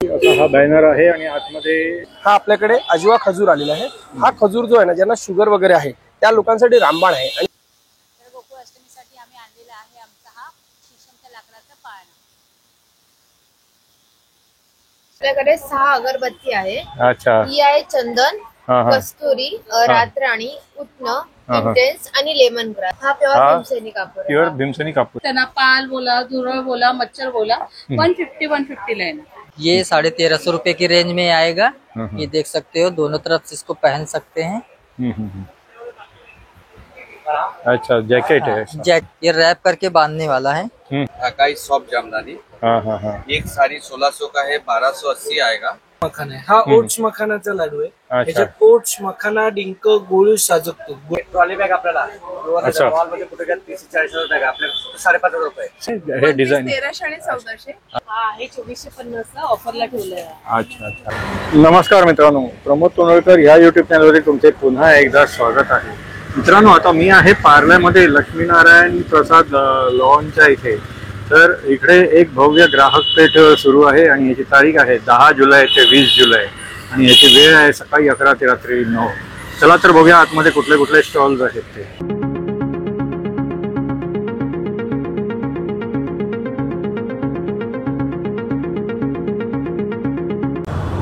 असा हा बॅनर आहे आणि आतमध्ये हा आपल्याकडे अजवा खजूर आलेला आहे। हा खजूर जो आहे ना, ज्यांना शुगर वगैरे आहे त्या लोकांसाठी रामबाण आहे। आणि गोकुळ अष्टमीसाठी आम्ही आणलेला आहे आमचा हा शीशमच्या लाकडाचा पाळणा। आपल्याकडे 6 अगरबत्ती आहे। अच्छा ही आहे चंदन, कस्तुरी, रातराणी, उत्न, इंटेन्स आणि लेमन ग्रास। हा प्युअर भीमसेनी कापूर, प्युअर भीमसेनी कापूर। पाल बोला, धुरळ बोला, मच्छर बोला, 150 लाइन। ये 1350 रुपए की रेंज में आएगा। ये देख सकते हो, दोनों तरफ से इसको पहन सकते हैं। अच्छा जैकेट है। ये रैप करके बांधने वाला है। ढाकाई सॉफ्ट जामदानी। एक साड़ी 1600 का है, 1280 आएगा। मखाना आहे, हा ओट्स मखानाचा लाडू आहे। याच्यात ओट्स, मखाना, डिंक, गुळ, साजूक तूप। ट्रॉली बॅग आपल्याला अच्छा मॉल मध्ये कुठे 30-40 बॅग आपल्या 5,500 रुपये। हे डिझाईन 1300 आणि 1400। हा हे 2450 ला ऑफरला ठेवलंय। अच्छा अच्छा। नमस्कार मित्रांनो, प्रमोद तोंडवळकर या युट्यूब चॅनलवरती तुमचे पुन्हा एकदा स्वागत आहे। मित्रांनो, आता मी आहे पार्ल्यामध्ये लक्ष्मीनारायण प्रसाद लॉनच्या इथे। तर इकडे एक भव्य ग्राहक पेठ सुरू आहे आणि याची तारीख आहे 10 जुलै ते 20 जुलै आणि याची वेळ आहे सकाळी 11 ते रात्री 9। चला तर बघूया आतमध्ये कुठले कुठले स्टॉल्स आहेत ते।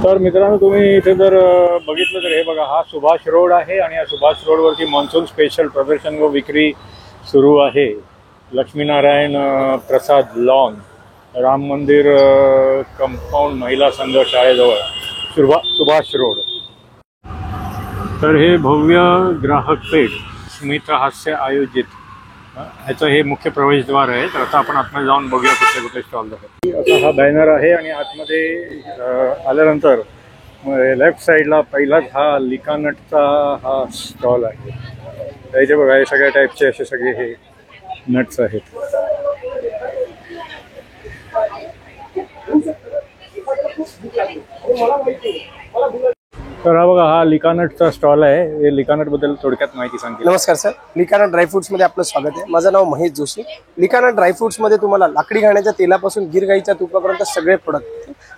तर मित्रांनो, तुम्ही इथे जर बघितलं तर हे बघा, हा सुभाष रोड आहे आणि या सुभाष रोडवरती मान्सून स्पेशल प्रदर्शन व विक्री सुरू आहे। लक्ष्मीनारायण प्रसाद लॉन, राम मंदिर कंपाऊंड, महिला संघ शाळेजवळ, सुभाष रोड। तर हे भव्य ग्राहक पेठ स्मित हास्य आयोजित, ह्याचं हे मुख्य प्रवेशद्वार आहे। तर आता आपण आतमध्ये जाऊन बघूया कुठले कुठले स्टॉल आहेत। असा हा बॅनर आहे आणि आतमध्ये आल्यानंतर लेफ्ट साईडला पहिलाच हा लिकानटचा हा स्टॉल आहे। इथे बघा, हे सगळ्या टाईपचे असे सगळे हे नट्स आहेत। तर हा बघा, हा लिकानटचा स्टॉल आहे। हे लिकानट बद्दल थोडक्यात माहिती सांगते। नमस्कार सर, लिकानट ड्रायफ्रुट्स मध्ये आपलं स्वागत आहे। माझं नाव महेश जोशी। लिकानट ड्रायफ्रुट्स मध्ये तुम्हाला लाकडी घाण्याच्या तेलापासून गिर गाईच्या तुपापर्यंत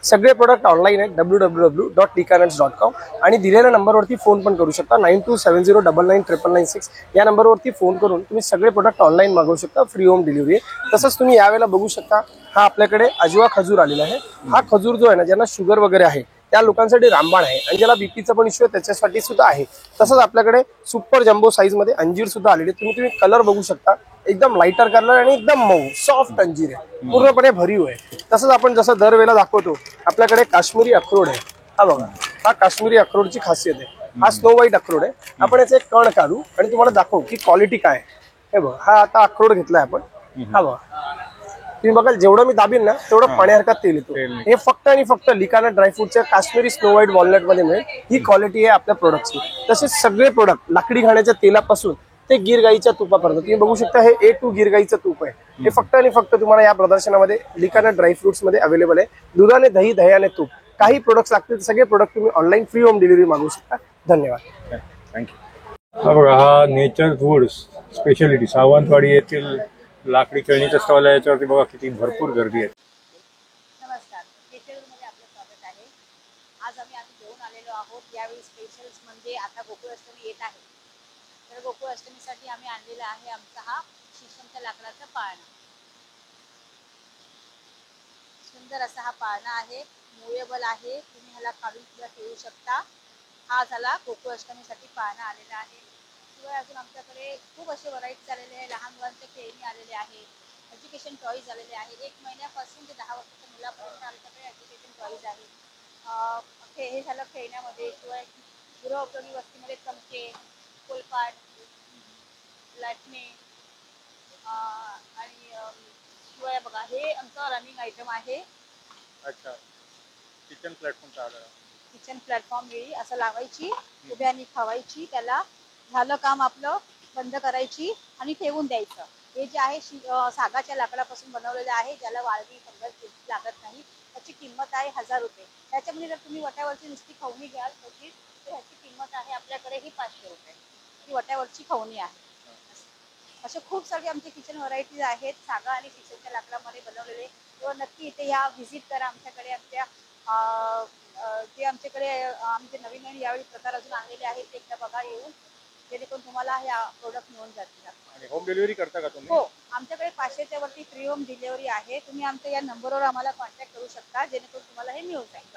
सगळे प्रोडक्ट ऑनलाईन आहेत, www.likanats.com। आणि दिलेल्या नंबरवरती फोन पण करू शकता, 9270999996 या नंबरवरती फोन करून तुम्ही सगळे प्रोडक्ट ऑनलाईन मागवू शकता, फ्री होम डिलिव्हरी आहे। तसंच तुम्ही यावेळेला बघू शकता, हा आपल्याकडे अजवा खजूर आलेला आहे। हा खजूर जो आहे ना, ज्यांना शुगर वगैरे आहे त्या लोकांसाठी रामबाण आहे आणि ज्याला बीपीचा पण इश्यू आहे त्याच्यासाठी सुद्धा आहे। तसंच आपल्याकडे सुपर जम्बो साईज मध्ये अंजीर सुद्धा आलेले, तुम्ही कलर बघू शकता, एकदम लाइटर कलर आणि एकदम मऊ सॉफ्ट अंजीर आहे, पूर्णपणे भरीव आहे। तसंच आपण जसं दरवेळेला दाखवतो, आपल्याकडे काश्मीरी अक्रोड आहे। हा बघा, हा काश्मीरी अक्रोडची खासियत आहे। हा स्नो व्हाईट अक्रोड आहे। आपण याचे कण काढू आणि तुम्हाला दाखवू की क्वालिटी काय आहे। हे बघा, हा आता अक्रोड घेतलाय आपण। हा बघा, तुम्ही बघाल जेवढं मी दाबीन ना तेवढं पाण्यासारखा तेल येतो। हे फक्त आणि फक्त लिकानट ड्रायफ्रूटच्या काश्मीरी स्नो व्हाईट वॉलनट मध्ये मिळेल। ही क्वालिटी आहे आपल्या प्रोडक्टची। तसेच सगळे प्रोडक्ट लाकडी घाण्याच्या तेलापासून ते गिर गाईच्या तुपापर्यंत तुम्ही बघू शकता, हे A2 गिर गाईचं तूप आहे। हे फक्त आणि फक्त तुम्हाला या प्रदर्शनामध्ये लिकानट ड्रायफ्रुट्स मध्ये अवेलेबल आहे। दुधाने दही, दह्याने तूप, काही प्रोडक्ट्स लागतील सगळे प्रोडक्ट तुम्ही ऑनलाईन फ्री होम डिलिव्हरी मागवू शकता। धन्यवाद, थँक्यू। हा बघा, हा नेचर फूड्स स्पेशालिटी सावंतवाडी येथील लाकडी खेळणीचा स्टॉल आहे। याच्यावरती बघा किती भरपूर गर्दी आहे। नमस्कार, मध्ये आपलं स्वागत आहे। आज आम्ही घेऊन आलेलो आहोत। यावेळी स्पेशल्स म्हणजे आता गोकुळ अष्टमी येत आहे, तर गोकुळ अष्टमीसाठी आम्ही आणलेला आहे आमचा हा शीशमच्या लाकडाचा पाळणा। सुंदर असा हा पाळणा आहे, मूवेबल आहे, तुम्ही ह्याला काढून सुद्धा ठेवू शकता। हा झाला गोकुळ अष्टमीसाठी पाळणा आलेला आहे। शिवाय अजून आमच्याकडे खूप असे व्हरायटीज आलेले आहे। लहान मुलांचे खेळणी आलेले आहे, एज्युकेशन टॉईज आलेले आहे। 1 महिन्यापासून ते 10 वर्षाच्या मुलापर्यंत आमच्याकडे एज्युकेशन टॉईज आहे। हे झालं खेळण्यामध्ये। शिवाय गृहोपयोगी वस्तूमध्ये चमचे, कोलपाट, लाटणे आणि शिवाय बघा, हे आमचं रनिंग आयटम आहे। अच्छा, किचन प्लॅटफॉर्म आला। किचन प्लॅटफॉर्म वेळी असं लावायची, उभ्यानी खावायची, त्याला झालं काम आपलं बंद करायची आणि ठेवून द्यायचं। हे जे आहे सागाच्या लाकडापासून बनवलेलं आहे, ज्याला वाळवी फंगस लागत नाही। त्याची किंमत आहे 1000 रुपये। त्याच्यामध्ये जर तुम्ही वट्यावरची नुसती खवणी घ्याल तर ह्याची किंमत आहे आपल्याकडे ही 500 रुपये। ही वट्यावरची खवणी आहे। असे खूप सारे आमचे किचन व्हरायटीज आहेत, सागा आणि किचनच्या लाकडामध्ये बनवलेले। तर नक्की इथे या, व्हिजिट करा आमच्याकडे। आमच्या आमच्याकडे आमचे नवीन नवीन यावेळी प्रकार अजून आणलेले आहेत ते एकदा बघा येऊन, जेणेकरून तुम्हाला हे प्रोडक्ट मिळून जातील. आणि होम डिलिव्हरी करता का तुम्ही? हो, आमच्याकडे 500च्या वरती फ्री होम डिलिव्हरी आहे. तुम्ही आमच्या या नंबरवर आम्हाला कॉन्टॅक्ट करू शकता, जेणेकरून तुम्हाला हे मिळून जाईल.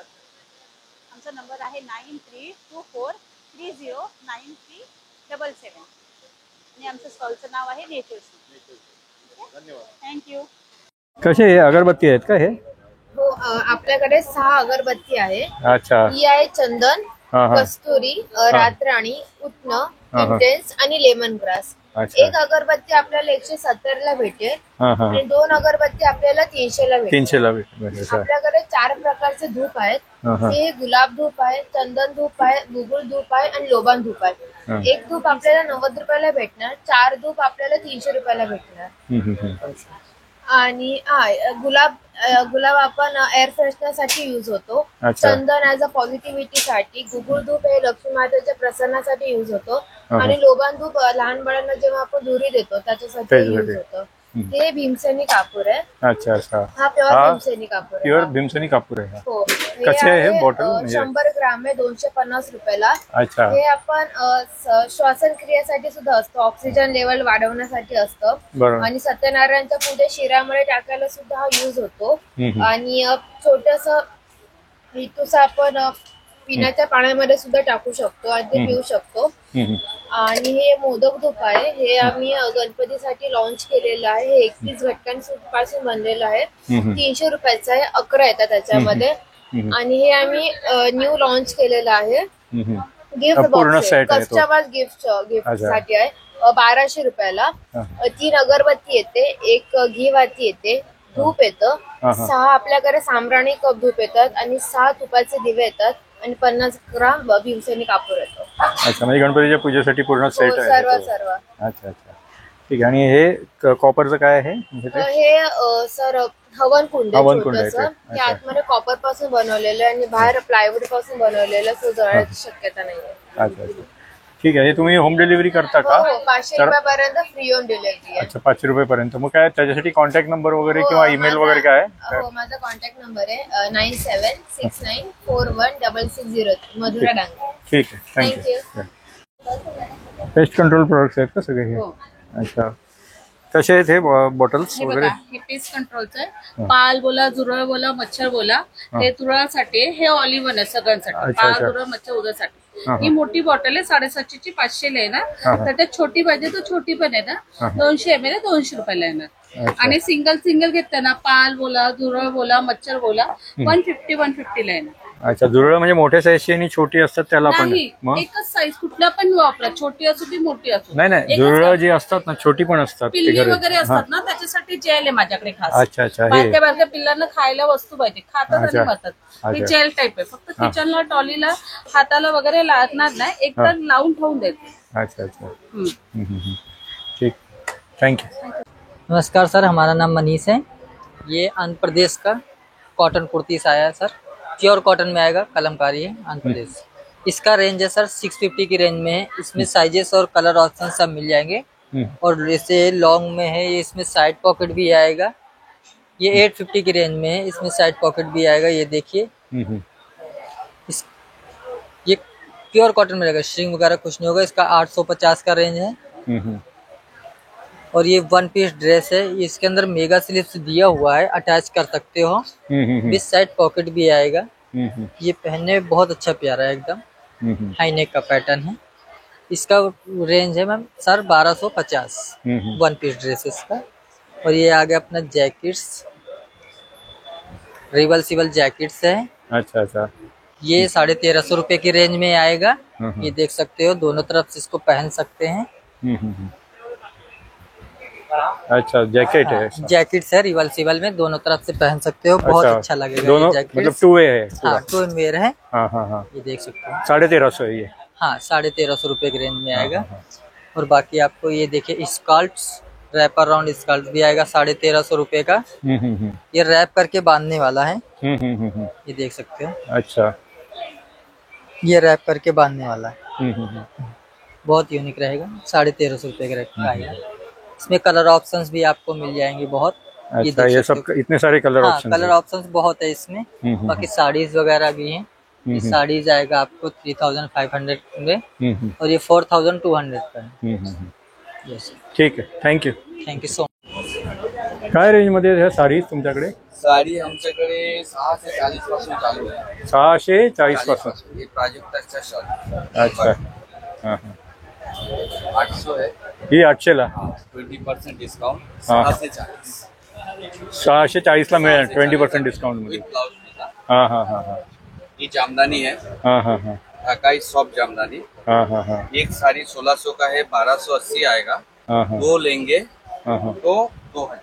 आमचा नंबर आहे 9324309377 आणि आमचं स्टॉलचं नाव आहे नेचर्स. धन्यवाद. थँक्यू. कसे हे अगरबत्ती आहेत का हे? हो, आपल्याकडे 6 अगरबत्ती आहे. अच्छा. ही आहे चंदन, हा हा. कस्तुरी, रातराणी, उत्न, इंटेन्स आणि लेमन ग्रास. अच्छा. एक अगरबत्ती आपल्याला 170 ला भेटेल हा हा. आणि 2 अगरबत्ती आपल्याला 300 ला भेटेल. 300 ला भेटेल. आपल्याकडे 4 प्रकारचे धूप आहेत. हा हा. हे गुलाब धूप आहे, चंदन धूप आहे, गुगुळ धूप आहे आणि लोबान धूप आहे. हा. एक धूप आपल्याला 90 रुपयाला भेटणार, 4 धूप आपल्याला 300 रुपयाला भेटणार. आणि गुलाब आपण एअर फ्रेशनर साठी युज होतो. अच्छा. चंदन ऍज अ पॉझिटिव्हिटी साठी, गुगुळ धूप हे लक्ष्मी मातेच्या प्रसन्नासाठी युज होतो हा. आणि लोबान धूप लहान बाळांना जेव्हा आपण धुरी देतो त्याच्यासाठी युज होतो. हे भीमसेनी कापूर आहे. अच्छा अच्छा. हा प्युअर भीमसेनी कापूर आहे. प्युअर भीमसेनी कापूर आहे. हो. कसे आहे हे बॉटल? 100 ग्राम आहे, 250 रुपयाला. अच्छा. हे आपण श्वासन क्रियेसाठी सुद्धा असतं, ऑक्सिजन लेवल वाढवण्यासाठी असतं. बरोबर. आणि सत्यनारायणच्या पूजेत शिरामध्ये टाकायला सुद्धा हा यूज होतो. आणि छोटस हितूस आपण पिण्याच्या पाण्यामध्ये सुद्धा टाकू शकतो आणि ते पिऊ शकतो. आणि हे मोदक धूप आहे, हे आम्ही गणपतीसाठी लॉन्च केलेलं आहे. हे 31 घटकांपासून बनलेलं आहे. 300 रुपयाचं आहे, 11 येतात त्याच्यामध्ये. आणि हे आम्ही न्यू लॉन्च केलेलं आहे. गिफ्ट बॉक्स कस्टमर गिफ्ट साठी आहे. 1200 रुपयाला. 3 अगरबत्ती येते, 1 घी वाती येते, धूप येतं, 6 आपल्याकडे साम्राणी कप धूप येतात आणि 6 तुपाचे दिवे येतात आणि 50 ग्राम भीमसेनी कापूर येतो. अच्छा, म्हणजे गणपतीच्या पूजेसाठी पूर्ण सेट आहे. सर्व. अच्छा अच्छा, ठीक आहे. आणि हे कॉपरचं काय आहे? हे सर हवन कुंड आहे हवन कुंड आहे छोटंसं. ते. हे आतमध्ये कॉपर पासून बनवलेलं आहे आणि बाहेर प्लायवूड पासून बनवलेलं, सो जळायची शक्यता नाहीये. अच्छा अच्छा, ठीक आहे. हे तुम्ही होम डिलिव्हरी करता का? हो, 500 रुपयापर्यंत फ्री होम डिलिव्हरी आहे. अच्छा, 500 रुपयापर्यंत. मग काय त्याच्यासाठी कॉन्टॅक्ट नंबर वगैरे किंवा ईमेल वगैरे काय आहे? हो, माझा कॉन्टॅक्ट नंबर आहे 9769416603. मधुरा डांगे. ठीक आहे, thank you. Thank you. Pest control products आहेत का सगळे हे? हो. अच्छा, कसे आहेत हे बॉटल्स हे वगैरे? बघा, हे पेस्ट कंट्रोलचं आहे. पाल बोला, झुरळ बोला, मच्छर बोला, हे तुरळासाठी हे ऑलिव्हन आहे सगळ्यांसाठी. अच्छा, पाल, अच्छा. झुरळ, मच्छर उद्यासाठी. ही मोठी बॉटल आहे 750 ची, 500 ला येणार. तर त्यात छोटी पाहिजे तर छोटी पण आहे ना, 200 ml 200 रुपयाला येणार. आणि सिंगल घेतलं ना, पाल बोला, झुरळ बोला, मच्छर बोला, 150 ला येणार. अच्छा, झुरळ म्हणजे मोठ्या साईजची आणि छोटी असतात त्याला पण? नाही, मग एकच साईज कुठला पण वापरा, छोटी असू ती मोठी असू. नाही, झुरळ जी असतात ना, छोटी पण असतात ते पिल्ली घरी. वगैरे असतात ना, त्याच्यासाठी जेल आहे माझ्याकडे खास. अच्छा अच्छा, हे बारक्या पिल्लांना खायला वस्तू पाहिजे, खातात आणि अच्छा. खातात. ही अच्छा. जेल टाईप आहे, फक्त किचनला, टॉलीला, हाताला वगैरे लागणार नाही, एक तर लावून ठेवून देते. अच्छा अच्छा, ठीक, थँक्यू. नमस्कार सर, हमारा नाम मनीष है। ये आंध्र प्रदेश का कॉटन कुर्तीस आया है सर, प्योर कॉटन में आएगा, कलमकारी है, आंध्र प्रदेश। इसका रेंज है सर 650 की रेंज में है। इसमें साइजेस और कलर ऑप्शन सब मिल जाएंगे। और जैसे लॉन्ग में है, ये इसमें साइड पॉकेट भी आएगा। ये 850 की रेंज में है, इसमें साइड पॉकेट भी आएगा। ये देखिए, ये प्योर कॉटन में रहेगा, स्ट्रिंग वगैरह कुछ नहीं होगा। इसका 850 का रेंज है। और ये 1 पीस ड्रेस है, इसके अंदर मेगा स्लीव्स दिया हुआ है, अटैच कर सकते हो। विद साइड पॉकेट भी आएगा। ये पहनने में बहुत अच्छा प्यारा है, एकदम हाई नेक का पैटर्न है। इसका रेंज है मैम सर 1250 1 पीस ड्रेसेस का। और ये आ गया अपना जैकेट्स, रिवर्सिबल जैकेट्स है। अच्छा अच्छा, ये 1350 रुपए की रेंज में आएगा। ये देख सकते हो, दोनों तरफ से इसको पहन सकते हैं। अच्छा, जैकेट है ऐसा? जैकेट्स है रिवर्सिबल में, दोनों तरफ से पहन सकते हो, बहुत अच्छा लगेगा। दोनों ये जैकेट्स मतलब 2 वे है? हाँ, 2 in वेयर है। हाँ हाँ हाँ, ये देख सकते हो, 1350 है ये? हाँ, 1350 रुपए की रेंज में आएगा। और बाकी आपको ये देखिए, स्कर्ट्स, रैपर राउंड स्कर्ट भी आएगा 1350 रुपए का। ये रैप करके बांधने वाला है। ये देख सकते हो। अच्छा, ये रैप करके बांधने वाला है, बहुत यूनिक रहेगा। 1350 रुपए का रेट का आएगा। इसमें कलर ऑप्शंस भी आपको मिल जाएंगे बहुत। अच्छा, ये सब इतने सारे कलर हाँ, ऑप्शन? कलर ऑप्शंस बहुत है इसमें। बाकी साड़ीज वगैरह भी हैं, ये साड़ी जाएगा आपको 3500 में, और ये 4200 का है। यस ठीक आहे, थँक्यू. थैंक यू सो काय रेंजमध्ये ह्या साडी तुमच्याकडे? साड़ी आमच्याकडे 6 से 40 पासून चालू आहे. 640 पासून. ये प्राजक्ताच्या शॉल. अच्छा. हां हां. 800 है. ही 800ला. 20% डिस्काउंट. हाँ. 6 से 40. 640ला मिळेल 20% डिस्काउंट मध्ये. विथ ब्लाउज मिलता. हां हां हां हां. ये जामदानी है. हां हां हां. ढाकाई सॉफ्ट जामदानी. हां हां हां. एक साड़ी 1600 का है, 1280 आएगा. हां हां. 2 लेंगे हां हां. तो 2000.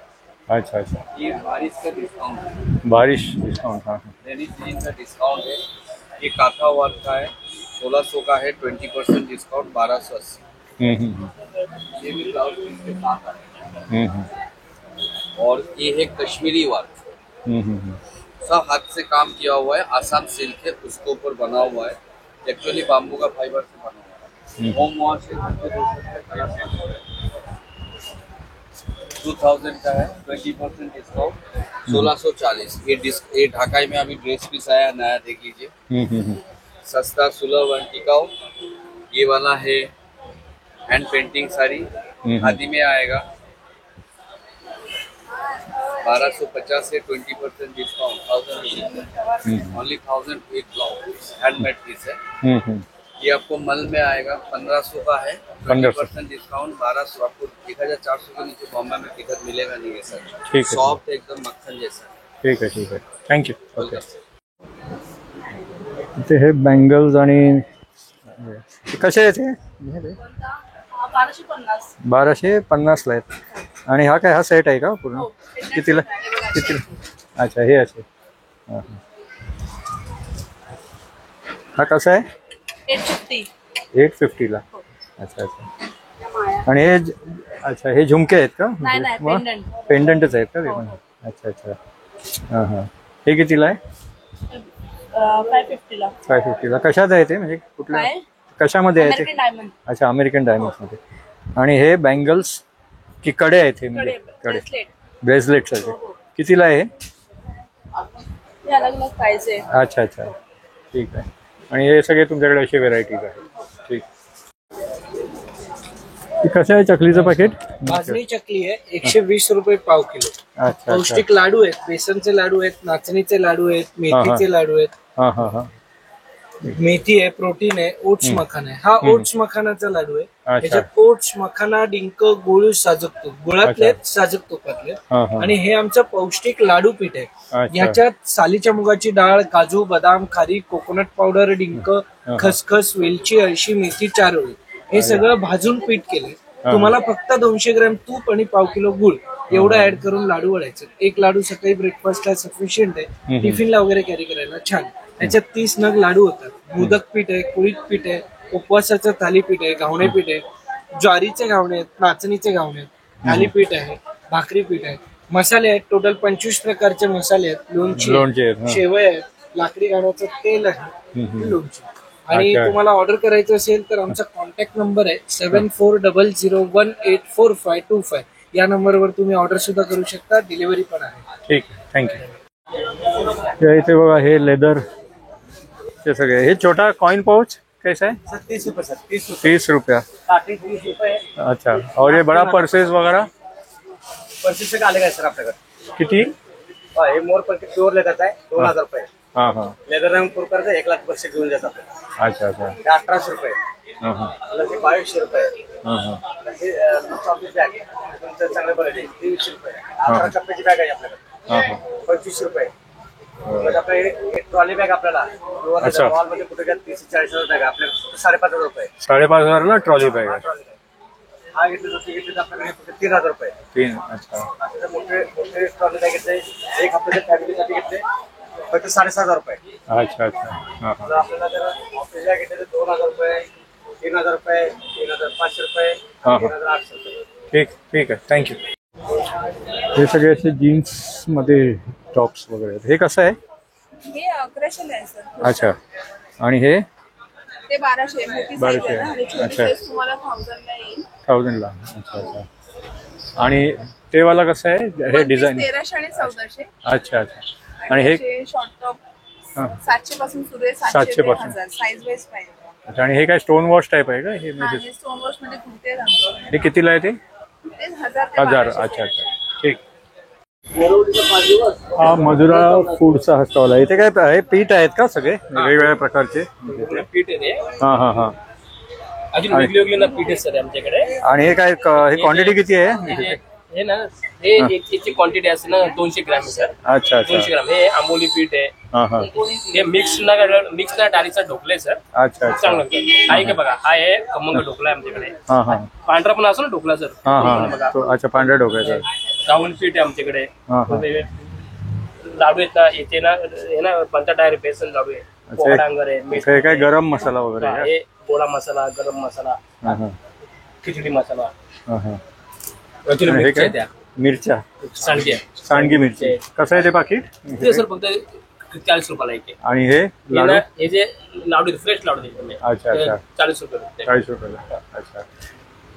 अच्छा अच्छा. ये बारिश का डिस्काउंट है. बारिश डिस्काउंट. हां हां. लेडीज जीन का डिस्काउंट है. ये काथा वर्क का है, 1600 का है, 20% डिस्काउंट 1280. ये भी ब्लाउज पीस के साथ आएगा. और ये है कश्मीरी वर्क. सब हाथ से काम किया हुआ है, आसाम सिल्क है, उसके ऊपर बना हुआ है. एक्चुअली बाम्बू का फाइबर से बना हुआ है. होम वॉश है, 2000 का है, 20% डिस्काउंट 1640. ये ढाकाई में अभी ड्रेस पीस आया नया, देख लीजिए. सस्ता सुलभ और टिकाऊ. ये वाला है हैंड पेंटिंग साड़ी, खादी में आएगा. 1250 से 20% डिस्काउंट 1000 ओनली 1000. एक ब्लाउज हैंडमेड पीस है. ये आपको मल में आएगा, 1500 का है, 20% डिस्काउंट 1200. आपको 1400 के नीचे बॉम्बे में टिकट मिलेगा नहीं है सर. ठीक है. सॉफ्ट एकदम मक्खन जैसा. ठीक आहे ठीक आहे. थँक्यू. ओके. इथे हे बँगल्स आणि कसे आहेत हे? 1250. 1250ला आहेत. आणि हा काय, हा सेट आहे का पूर्ण? कितीला? कितीला? अच्छा, हे असे. हां हां. हा कसा आहे? 850. 850ला. अच्छा अच्छा. आणि हे अच्छा, हे झुमके आहेत का? नाही नाही, मग? पेंडंट. पेंडंटच आहेत का ते पण? अच्छा अच्छा. हां हां. हे कितीला आहे? 550 ला. 550ला. कशात आहे ते, म्हणजे कुठल्या काय? कशामध्ये आहे ते? American diamond. अच्छा, अमेरिकन डायमंड्समध्ये. आणि हे बँगल्स की कडे आहेत हे, म्हणजे कडे ब्रेसलेट. ब्रेसलेट सारखे. कितीला आहे हे? हे अलग अलग प्राइस आहे. अच्छा अच्छा. ठीक आहे. आणि हे सगळे तुमच्याकडे असे व्हेरायटीज आहे. ठीक. कसं आहे चकलीचं पॅकेट? भाजणी चकली आहे 120 रुपये पाव किलो. अच्छा अच्छा. पौष्टिक लाडू आहेत, बेसनचे लाडू आहेत, नाचणीचे लाडू आहेत, मेथीचे लाडू आहेत. हां हां हां. मेथी आहे, प्रोटीन आहे, ओट्स मखाना आहे. हा ओट्स मखानाचा लाडू आहे. अच्छा. त्याच्यात ओट्स मखाना, डिंक, गुळ, साजूक तूप, गुळातले आहेत, साजूक तुपातले. हां हां. आणि हे आमचं पौष्टिक लाडू पीठ आहे. अच्छा. याच्यात सालीच्या मुगाची डाळ, काजू, बदाम, खारी, कोकोनट पावडर, डिंक, खसखस, वेलची, अळशी, मेथी, चारोळी हे सगळं भाजून पीठ केलंय. तुम्हाला फक्त 200 ग्रॅम तूप आणि पाव किलो गुळ एवढं ऍड करून लाडू वळायचे. एक लाडू सकाळी ब्रेकफास्टला सफिशियंट आहे, टिफिनला वगैरे कॅरी करायला छान. त्याच्यात 30 नग लाडू होतात. मोदक पीठ आहे, कुळीत पीठ आहे, उपवासाचं थालीपीठ आहे, घावणे पीठ आहे, ज्वारीचे घावणे आहेत, नाचणीचे घावणे आहेत, थालीपीठ आहे, भाकरी पीठ आहे, मसाले आहेत. टोटल 25 प्रकारचे मसाले आहेत. लोणची आहेत. शेवय आहेत, लाकडी घाण्याचं तेल आहे, लोणची. आणि अच्छा. तुम्हाला ऑर्डर करायचं असेल तर आमचा कॉन्टॅक्ट नंबर आहे 7400184525. या नंबरवर तुम्ही ऑर्डर सुद्धा करू शकता. डिलिव्हरी पण आहे. ठीक आहे. थँक्यू. इथे बघा हे लेदर ते सगळे. हे छोटा कॉइन पाउच कैसा है? 30 रुपये सर. 30 रुपया. 30 रुपये. अच्छा. और ये बड़ा पर्सेस वगैरह पर्सेस का आलेगा सर आपल्याकडे. किती? हे मोर पण प्युअर लेदरचा आहे, 2000 रुपये. हां हां. लेदर रंग पुरकर 1 लाख पर्से घेऊन जातात. अच्छा अच्छा. 1800 रुपये. हां हां. 2200 रुपये. हां हां. चॉकलेट बॅग तुमचं चांगलं बरं आहे, 300 रुपये. 18 कप्प्याची बॅग आहे आपल्याकडे, हां हां. 25 रुपये. आपल्याकडे एक ट्रॉली बॅग आपल्याला अच्छा. मॉलमध्ये कुठे 30-40 बॅग आपल्याला 5500 रुपये. 5,500ला ट्रॉली बॅग आहे. हा घेतलं तर आपल्याकडे फक्त 3000 रुपये. 3. अच्छा. मोठे मोठे ट्रॉली बॅग घेतले, एक हप्त्याच्या फॅमिलीसाठी घेतले फक्त 7,500 रुपये. अच्छा अच्छा. हां हां. जर आपल्याला जर ऑफिसला घेतले तर 2000 रुपये, 3000 रुपये, 3500 रुपये, हां हां. 3800 रुपये. ठीक ठीक आहे. थँक्यू. हे सगळे असे जीन्समध्ये टॉप्स वगैरे आहेत. हे कसं आहे? हे 1100 आहे सर. अच्छा. आणि हे ते 1200 मोठी size 1200. आहे ना, आणि छोटी अच्छा. size तुम्हाला 1000 ला येईल. 1000ला. अच्छा अच्छा. आणि ते वाला कसं आहे? हे डिझाईन. 1300 आणि 1400. अच्छा अच्छा. आणि हे शॉर्ट टॉप हा. 700 पासून सुरू आहे, 700 700 ते पासून. 1000 साईज वाईज पाहिजे. अच्छा, आणि हे काय स्टोन वॉश टाईप आहे का हे? हा, म्हणजे हे स्टोन वॉश मध्ये कुर्ते घालतो. हे कितीला आहे ते? ते 1000 ते 1000. 1200 अच्छा अच्छा, ठीक. हा मधुरा फूडचा हा स्टॉल आहे. इथे काय हे पीठ आहेत का सगळे वेगवेगळ्या प्रकारचे? पीठ आहे. हा हा हा. अजून वेगळी ना पीठ आहे सर आमच्याकडे. आणि हे काय हे क्वांटिटी किती आहे? हे ना हे याची क्वांटिटी असते ना 200 ग्रॅम आहे सर. अच्छा अच्छा. 200 ग्रॅम हे आंबोली पीठ आहे. हा हा. हे मिक्स ना डाळीचा ढोकला आहे सर. अच्छा अच्छा. चांगलं लागतं. आहे का बघा, हा आहे खमंग ढोकला आहे आमच्याकडे. हा हा. पांढरा पण असतो ना ढोकला सर. हा हा. बघा तो अच्छा, पांढऱ्या डोक्याचा. गावण पीठ आहे आमच्याकडे. हा हा. लाडू आहेत ना इथे ना, हे ना बटाटा आहे, बेसन लाडू आहे, पोहा डांगर आहे, हे काय गरम मसाला वगैरे हा, आहे हे गोडा मसाला, गरम मसाला, का? हा हा. खिचडी मसाला, हा हा. अजून हे मिरच्या काय? आहेत त्या, मिरच्या, सांडगे आहे. सांडगी मिरची. कसं आहे ते पाकिट? ते सर फक्त 40 रुपयाला एक आहे. आणि हे हे लाडू? ना, हे जे लाडू फ्रेश लाडू देतो अच्छा अच्छा. 40 रुपये भेटते. 40 रुपयाला. अच्छा.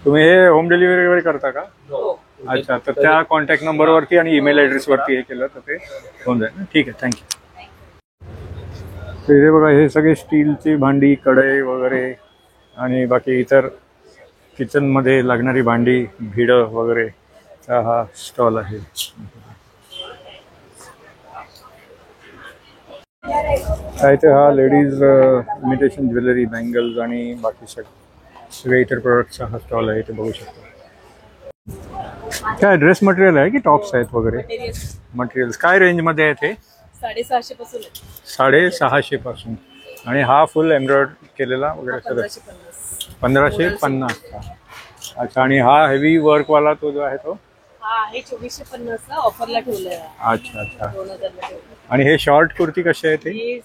तुम्ही हे होम डिलिव्हरी वगैरे करता का? हो. अच्छा, तर त्या कॉन्टॅक्ट नंबरवरती आणि ईमेल ॲड्रेसवरती हे केलं तर ते होऊन जाईल ना. ठीक आहे, थँक्यू. तर इथे बघा हे सगळे स्टीलची भांडी, कढई वगैरे आणि बाकी इतर किचनमध्ये लागणारी भांडी, भिडं वगैरे चा हा स्टॉल आहे. काय ते हा लेडीज इमिटेशन ज्वेलरी, बँगल्स आणि बाकी सगळे इतर प्रोडक्टचा हा स्टॉल आहे. ते बघू शकता. काय ड्रेस मटेरियल आहे की टॉप्स आहेत वगैरे? मटेरियल्स काय रेंजमध्ये आहेत हे? 650 पासून 650 पासून. आणि हा फुल एम्ब्रॉयड केलेला वगैरे सगळं 1550. अच्छा, आणि हा हेवी वर्कवाला तो जो आहे तो? हा आहे 2450 ला ऑफरला ठेवलाय. अच्छा अच्छा. 2000 ला ठेवलाय. आणि हे शॉर्ट कुर्ती कशी आहे ते? हे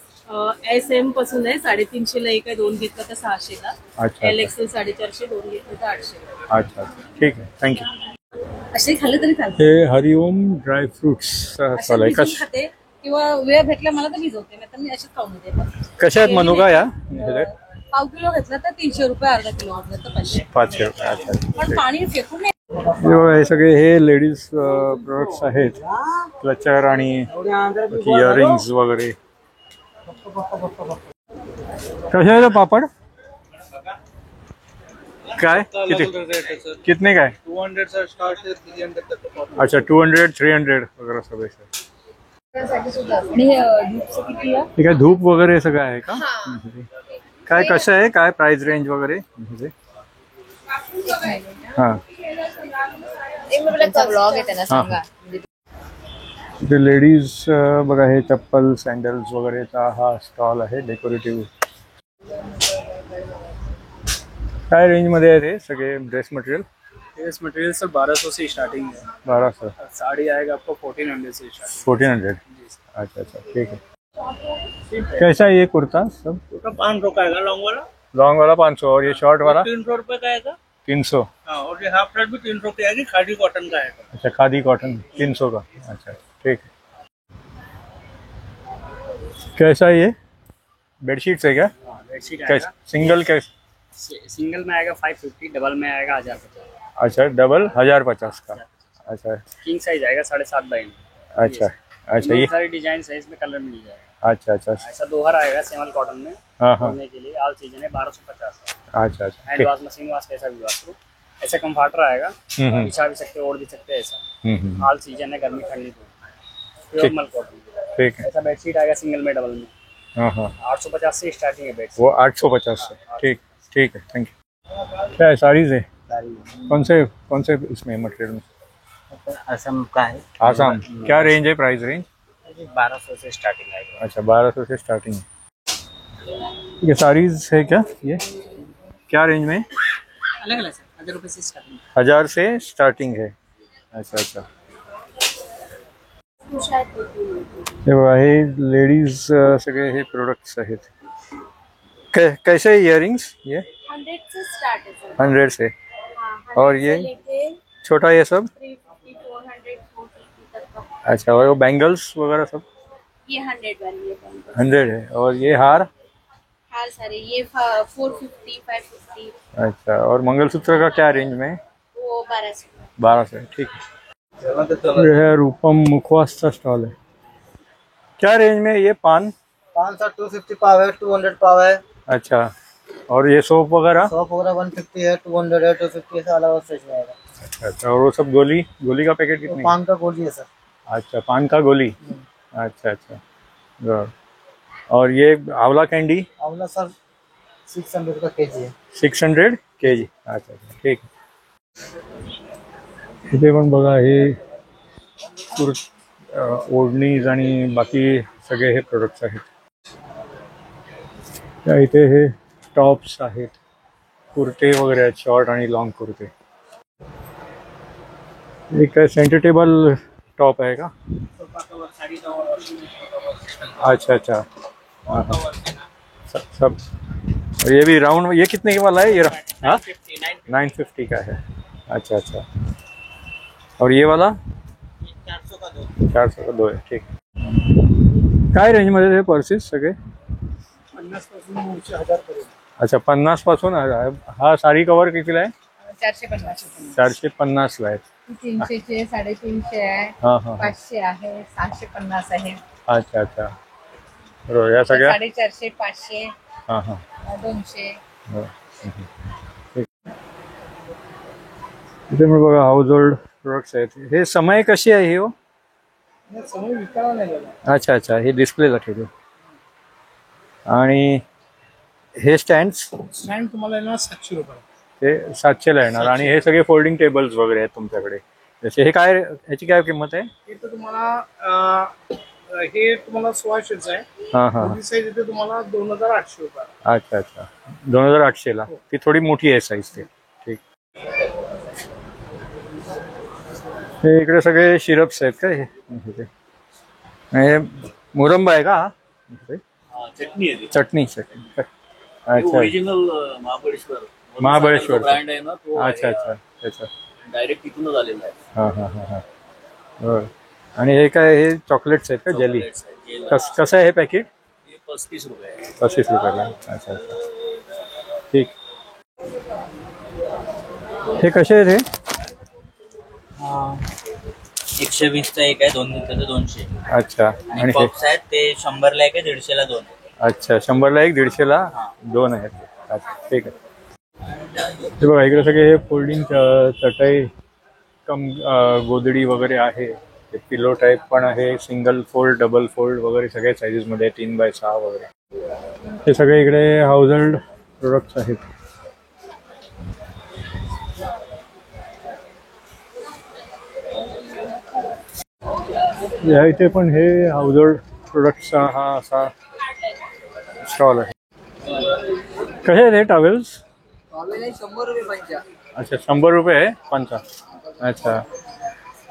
SM पासून आहे, 350 ला एक आहे, दोन घेतलं तर 600 ला. अच्छा LXL 450, दोन घेतलं तर 800 ला. अच्छा अच्छा, ठीक आहे, थँक्यू. असे खाल्ले तरी चालते. हे हरिओम ड्रायफ्रुट्स स्टॉल आहे. भिजून खाते किंवा वेळ भेटला मला तर भिजवते, नाही तर मी अशीच खाऊन घेते. कशा आहेत मनुका या? पाव किलो घेतला तर 300 रुपये, अर्धा किलो घेतलं तर 500. 500 रुपये. अच्छा. पण पाणी फेकून नाही. हे सगळे हे लेडीज प्रोडक्ट्स आहेत. क्लचर आणि इयरिंग्स वगैरे. कसे आहे पापड? काय किती कितने काय? 200 से स्टार्ट है 300 तक. अच्छा, 200, 300 वगैरे सगळे. ठीक आहे. धूप वगैरे सगळं आहे का? काय कसं आहे, काय प्राइस रेंज वगैरे? हां, ब्लॉग आहे त्यांना सांगा. ते लेडीज बघा हे चप्पल, सँडल्स वगैरेचा हा स्टॉल आहे. डेकोरेटिव्ह. काय रेंजमध्ये आहे ते सगळे dress material? Dress material sir 1200 से स्टार्टिंग है. 1200. साड़ी आएगा आपको 1400 से स्टार्ट. 1400. अच्छा अच्छा, ठीक है. कैसा है ये कुर्ता सब? 500 का आएगा लॉन्ग वाला. लॉन्ग वाला 500 और ये शॉर्ट वाला 300 रुपए का आएगा. 300. हाँ, और ये हाफ शर्ट भी 300 की आएगी, खादी कॉटन का आएगा. अच्छा, खादी कॉटन 300 का. अच्छा, ठीक है. कैसा है ये? बेडशीट्स है क्या? बेडशीट कैसा आएगा. सिंगल कैसा? सिंगल में आएगा 550, डबल में आएगा 1050. अच्छा, डबल 1050 का. अच्छा किंग साइज आएगा 7.5 बाई. अच्छा अच्छा. ये सारी डिजाइन है, इसमें कलर मिल जाएगा. अच्छा अच्छा. ऐसा दोहर आएगा सेमल कॉटन में. हाँ हाँ. धोने के लिए ऑल सीजन है 1250. अच्छा अच्छा, हैंड ठीक. वॉश, मशीन वॉश, कैसा भी वॉश करो. ऐसा कंफर्टर आएगा, बिछा भी सकते हो, ओढ़ भी सकते हैं. ऐसा ऑल सीजन है, गर्मी ठंडी तो प्योर ठीक. मल कॉटन. ठीक है. ऐसा बेडशीट आएगा सिंगल में, डबल में. हाँ हाँ. 850 से स्टार्टिंग है बेडशीट. वो 850 से. ठीक ठीक है, थैंक यू. क्या है, साड़ीज है? कौन से इसमें मटेरियल में? असम का है. आसाम. क्या रेंज है, प्राइस रेंज? 1200 से स्टार्टिंग आएगा. अच्छा, 1200 से स्टार्टिंग है. ये साड़ीज है क्या? ये क्या रेंज में? अलग अलग सर, 1000 रुपये से स्टार्टिंग. 1000 से स्टार्टिंग है. अच्छा अच्छा. हे बघा हे लेडीज सगळे हे प्रोडक्ट्स आहेत. कैसे इयरिंग्स ये? 100 से स्टार्ट है सर. 100 से. और ये लेके छोटा ये सब? 350, 400, 450 तक का. अच्छा, और वो बैंगल्स वगैरह सब? ये 100 वाली है. 100 है. और ये हार? हार सारे ये 450, 550. अच्छा, और मंगलसूत्र का क्या रेंज में? वो 1200. 1200. ठीक है. ये है रूपम मुखवास का स्टॉल है. क्या रेंज में ये पान? 500 250 पाव है, 200 पाव है। अच्छा, और ये सोप वगैरह? सोप वगैरह 150 है, 200 है, 250 है, अलग अलग साइज में आएगा। अच्छा, और वो सब गोली गोली का पैकेट कितने? पान का गोली है सर। अच्छा, पान का गोली। अच्छा अच्छा, गुड। और ये आंवला कैंडी? आंवला सर 600 का केजी है। 600 kg। अच्छा अच्छा, ठीक आहे। इथे पण बघा हे ओढणीज आणि बाकी सगळे हे प्रोडक्ट्स आहेत। त्या इथे हे टॉप्स आहेत, कुर्ते वगैरे आहेत, शॉर्ट आणि लॉंग कुर्ते। एक काय सेंटर टेबल टॉप आहे का? अच्छा अच्छा, हाँ हाँ, सब ये भी राउंड, ये कितने के वाला है ये? हाँ, 950 का है। अच्छा अच्छा, और ये वाला 400 का दो है, ठीक। काय रेंज मध्ये हे पर्सेस सगळे? 50 पासून 1000 पर्यंत। अच्छा, 50 पासून। हा साडी कवर कितीला आहे? 450 450 ला आहे। 300 चे, 350 आहे, हाँ हाँ, 500 आहे, 650 आहे, अच्छा अच्छा, बरोबर। या सगळ्या 450, 500, हाँ हाँ, 200। हो, ठीक। इथे मग बघा हाऊस होल्ड प्रोडक्ट्स आहेत। हे समय कशी आहे हो? समोर विकायला नाही गेला। अच्छा अच्छा, हे डिस्प्लेला ठेवतो। आणि हे स्टँड्स? स्टँड तुम्हाला येणार 700 रुपये। ते 700 ला येणार। आणि हे सगळे फोल्डिंग टेबल्स वगैरे आहेत तुमच्याकडे, जसे हे काय, ह्याची काय किंमत आहे? हे तर तुम्हाला हे तुम्हाला 1600 आहे। हां हां, ही साईज इथे तुम्हाला 2800 रुपये। अच्छा अच्छा, 2800 ला। ती थोडी मोठी आहे साईज ते, ठीक। हे इकडे सगळे शिरप्स आहेत का? हे मुरंबा आहे का? चटनी आहे, चटणी चटणी, अच्छा, ओरिजिनल महाबळेश्वर महाबळेश्वर ब्रँड आहे ना तो। अच्छा अच्छा, त्याचा डायरेक्ट तिथूनच आलेला आहे। हां हां हां हां, बरं। आणि हे काय, हे चॉकलेट्स आहेत का? जेली? कसं आहे हे पॅकेट? 35 रुपये आहे। 35 रुपयाला। अच्छा अच्छा, ठीक। हे कसे आहेत हे? 120 चा एक आहे, 2 लिटरचं 200। अच्छा, आणि पॉप्स आहेत ते 100 ला एक आहे, 150 ला 2 आहे। अच्छा, 100 ला 1, 150 ला 2 आहेत। अच्छा, ठीक आहे। हे बघा इकडे सगळे हे फोल्डिंग चटई कम गोदडी वगैरे आहे। हे पिलो टाईप पण आहे, सिंगल फोल्ड, डबल फोल्ड वगैरे सगळे साईजेसमध्ये, 3x6 वगैरे। हे सगळे इकडे हाऊस होल्ड प्रोडक्ट्स आहेत। या इथे पण हे हाऊस होल्ड प्रोडक्ट्सचा हा असा स्टॉल आहे। कसे आहेत हे टॉवेल्स? 100 रुपये पंचा। अच्छा, 100 रुपये आहे पंचा। अच्छा,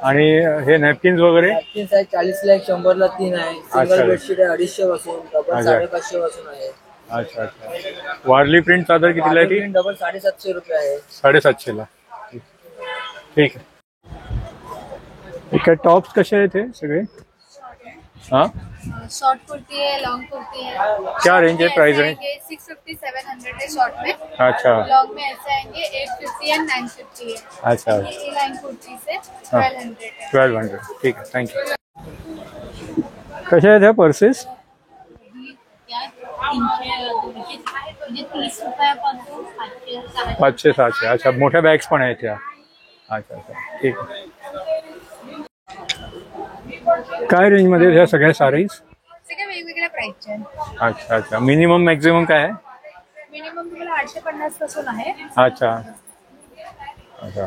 आणि हे नॅपकिन्स वगैरे? नॅपकिन्स आहे 40 ला 1, 100 ला 3 आहे। सिंगल बेडशीट आहे 250 पासून, डबल 550 पासून आहे। अच्छा अच्छा, वारली प्रिंट चादर कितीला आहे ती? डबल 750 रुपये आहे। 750 ला, ठीक आहे। काय टॉप्स कसे आहेत हे सगळे? हाँ, शॉर्ट कुर्ती है, लॉन्ग कुर्ती है। क्या रेंज है, प्राइस रेंज? 650 700 है शॉर्ट में। अच्छा लॉन्ग में ऐसे आएंगे 850 एंड 950 है। अच्छा, ये लाइन कुर्ती से 1200 है। 1200, ठीक आहे, थँक्यू। कसे आहेत ह्या पर्सेस? 30 रुपयापासून 500 600। अच्छा, मोठ्या बॅग्स पण आहेत ह्या। अच्छा अच्छा, ठीक आहे। काय रेंज मध्ये ह्या सगळ्या साडीज? सगळ्या वेगवेगळ्या प्राइसचे आहेत। अच्छा अच्छा, मिनिमम मॅक्झिमम काय आहे? मिनिमम तुम्हाला 850 पासून आहे। अच्छा अच्छा,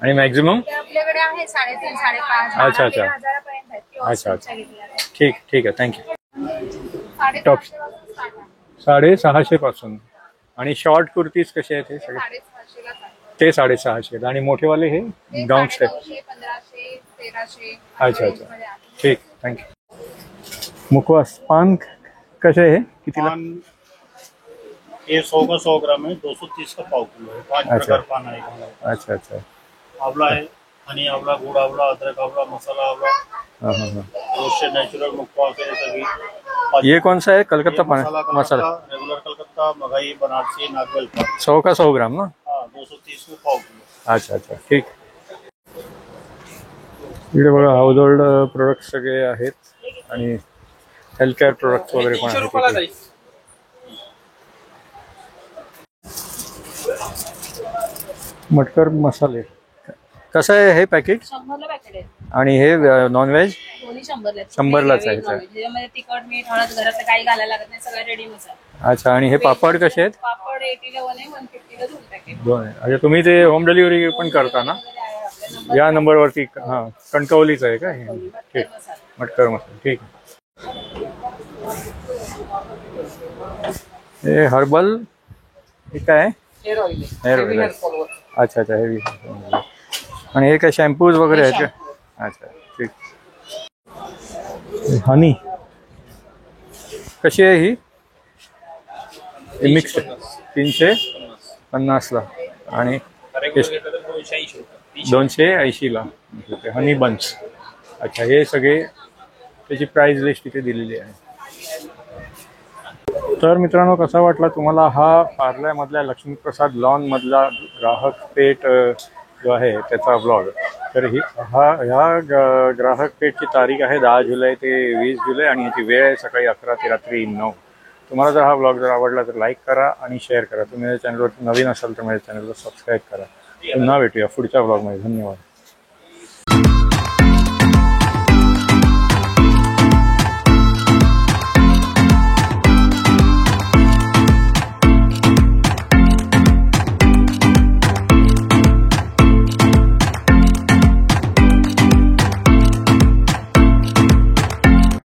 आणि मॅक्झिमम? ते आपल्याकडे आहे 3.5 5.5 अच्छा अच्छा, 13,000 पर्यंत आहे। अच्छा अच्छा, ठीक आहे, थँक्यू। 650 टॉप्स पासून स्टार्ट आहे। 650 पासून। आणि शॉर्ट कुर्तीज कसे आहेत हे सगळे? 650 ला ते 650। आणि मोठेवाले हे गाऊन स्टेप? 1500 1300। अच्छा अच्छा, ठीक, थँक्यू। मुखवास पान कसे आहे, कितीला? ये 100 का 100 ग्राम है, 230 का पाव किलो है। 5 अच्छा। प्रकार पान आएगा। अच्छा अच्छा, आंवला है, हनी आंवला, गुड़ आंवला, अदरक आंवला, मसाला आंवला, हाँ हाँ हाँ। रोस्टेड नेचुरल मुखवास है सभी। ये कौन सा है? कलकत्ता पान? मसाला रेगुलर कलकत्ता, मगाई, बनारसी, नागवेल पान। 100 का 100 ग्राम ना? हाँ, 230 में पाव किलो। अच्छा अच्छा, ठीक। इकडे बघा हाऊस होल्ड प्रोडक्ट सगळे आहेत। आणि हेल्थ केअर प्रोडक्ट्स वगैरे पण आहेत तिथे. मटकर मसाले कसं आहे हे पॅकेट? 100ला पॅकेट आहे आणि हे नॉनव्हेज दोन्ही 100ला 100लाच आहे का? त्याच्यामध्ये तिखट मीठ हळद घरात काही घालायला लागत नाही, सगळं रेडी मसाला. अच्छा. आणि हे पापड कसे आहेत? पापड 80ला 1 आहे, 150ला 2 पॅकेट. दोन आहे. अच्छा तुम्ही ते होम डिलिव्हरी पण करता ना? या नंबरवरती. हां कणकवलीचं आहे का हे? ठीक. मटकर मसाला ठीक आहे. हे हर्बल हे काय? Hair oil hair oil. अच्छा अच्छा हेवी. आणि हे काय शॅम्पूज वगैरे आहेत का? अच्छा ठीक. हनी कशी आहे ही? मिक्स 350ला आणि 280ला हनी बन्स. अच्छा हे सगळे त्याची प्राइस लिस्ट इथे दिलेली आहे. तर मित्रांनो कसा वाटला तुम्हाला हा पार्ल्यामधल्या लक्ष्मीप्रसाद लॉनमधला ग्राहक पेठ जो आहे त्याचा ब्लॉग? तर ह्या ग्राहक पेठची तारीख आहे 10 जुलै ते 20 जुलै आणि याची वेळ आहे सकाळी 11 ते रात्री 9. तुम्हाला जर हा ब्लॉग जर आवडला तर लाईक करा आणि शेअर करा. तुम्ही माझ्या चॅनलवरती नवीन असाल तर माझ्या चॅनलला सबस्क्राईब करा. पुन्हा भेटूया पुढच्या ब्लॉगमध्ये. धन्यवाद.